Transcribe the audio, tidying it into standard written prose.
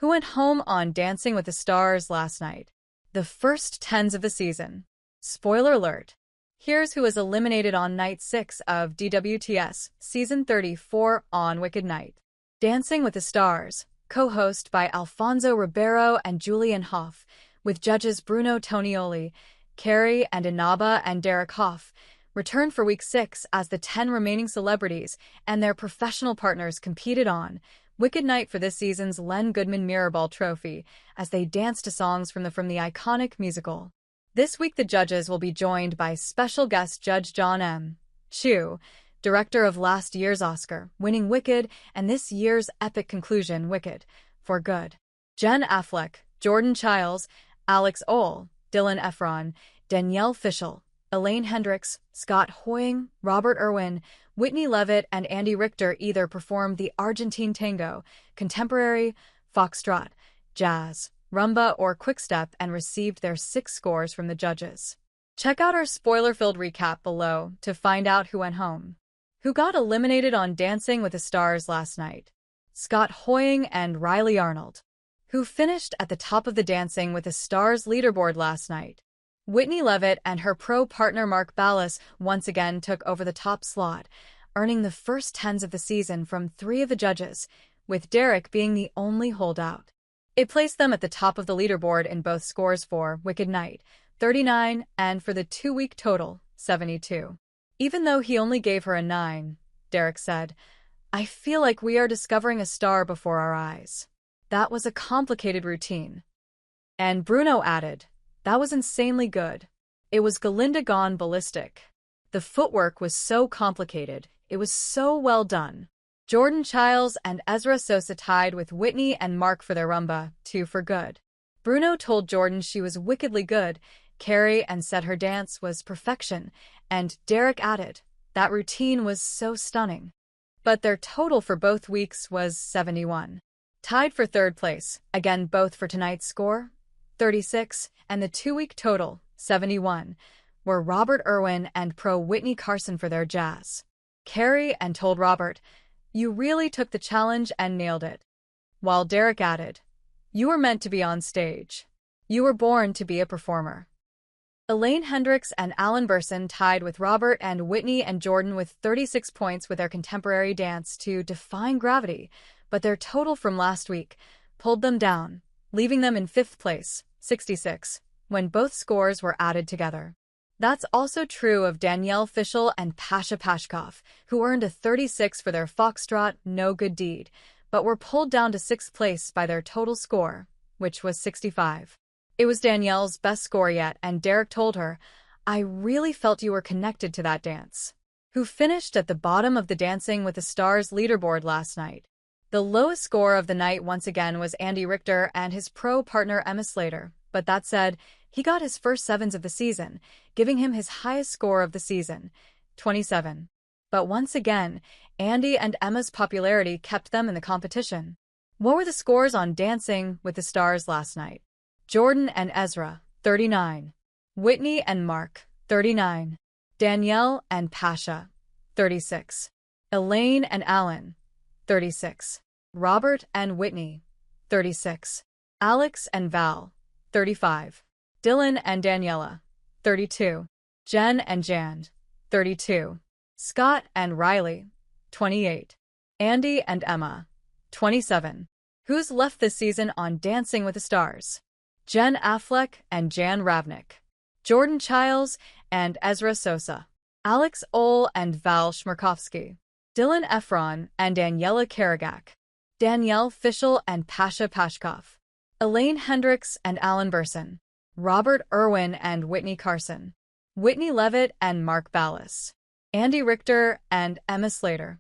Who went home on Dancing with the Stars last night? The first 10s of the season. Spoiler alert. Here's who was eliminated on night 6 of DWTS, season 34 on Wicked Night. Dancing with the Stars, co-host by Alfonso Ribeiro and Julian Hough, with judges Bruno Tonioli, Carrie Ann Inaba and Derek Hough, returned for week 6 as the 10 remaining celebrities and their professional partners competed on Wicked Night for this season's Len Goodman Mirrorball Trophy as they danced to songs from the iconic musical. This week the judges will be joined by special guest Judge John M. Chu, director of last year's Oscar-winning Wicked and this year's epic conclusion Wicked for Good. Jen Affleck, Jordan Childs, Alex Ole, Dylan Efron, Danielle Fishel, Elaine Hendricks, Scott Hoying, Robert Irwin, Whitney Levitt, and Andy Richter either performed the Argentine tango, contemporary, foxtrot, jazz, rumba, or quickstep and received their 6 scores from the judges. Check out our spoiler-filled recap below to find out who went home. Who got eliminated on Dancing with the Stars last night? Scott Hoying and Riley Arnold. Who finished at the top of the Dancing with the Stars leaderboard last night? Whitney Levitt and her pro partner Mark Ballas once again took over the top slot, earning the first 10s of the season from 3 of the judges, with Derek being the only holdout. It placed them at the top of the leaderboard in both scores for Wicked Night, 39, and for the 2-week total, 72. Even though he only gave her a 9, Derek said, "I feel like we are discovering a star before our eyes. That was a complicated routine." And Bruno added, "That was insanely good. It was Galinda gone ballistic. The footwork was so complicated. It was so well done." Jordan Childs and Ezra Sosa tied with Whitney and Mark for their rumba, 2 for Good. Bruno told Jordan she was wickedly good, Carrie Ann said her dance was perfection, and Derek added, "That routine was so stunning." But their total for both weeks was 71. Tied for 3rd place, again both for tonight's score, 36, and the 2-week total, 71, were Robert Irwin and pro Whitney Carson for their jazz. Carrie Ann told Robert, "You really took the challenge and nailed it." While Derek added, "You were meant to be on stage. You were born to be a performer." Elaine Hendricks and Alan Burson tied with Robert and Whitney and Jordan with 36 points with their contemporary dance to Defying Gravity, but their total from last week pulled them down, leaving them in 5th place, 66, when both scores were added together. That's also true of Danielle Fishel and Pasha Pashkov, who earned a 36 for their foxtrot No Good Deed, but were pulled down to 6th place by their total score, which was 65. It was Danielle's best score yet, and Derek told her, "I really felt you were connected to that dance." Who finished at the bottom of the Dancing with the Stars leaderboard last night? The lowest score of the night once again was Andy Richter and his pro partner Emma Slater, but that said, he got his first 7s of the season, giving him his highest score of the season, 27. But once again, Andy and Emma's popularity kept them in the competition. What were the scores on Dancing with the Stars last night? Jordan and Ezra, 39. Whitney and Mark, 39. Danielle and Pasha, 36. Elaine and Alan, 36. Robert and Whitney, 36. Alex and Val, 35. Dylan and Daniela, 32. Jen and Jan, 32. Scott and Riley, 28. Andy and Emma, 27. Who's left this season on Dancing with the Stars? Jen Affleck and Jan Ravnik. Jordan Childs and Ezra Sosa. Alex Ole and Val Shmerkovsky. Dylan Efron and Daniela Karagak. Danielle Fishel and Pasha Pashkov. Elaine Hendricks and Alan Burson. Robert Irwin and Whitney Carson. Whitney Levitt and Mark Ballas. Andy Richter and Emma Slater.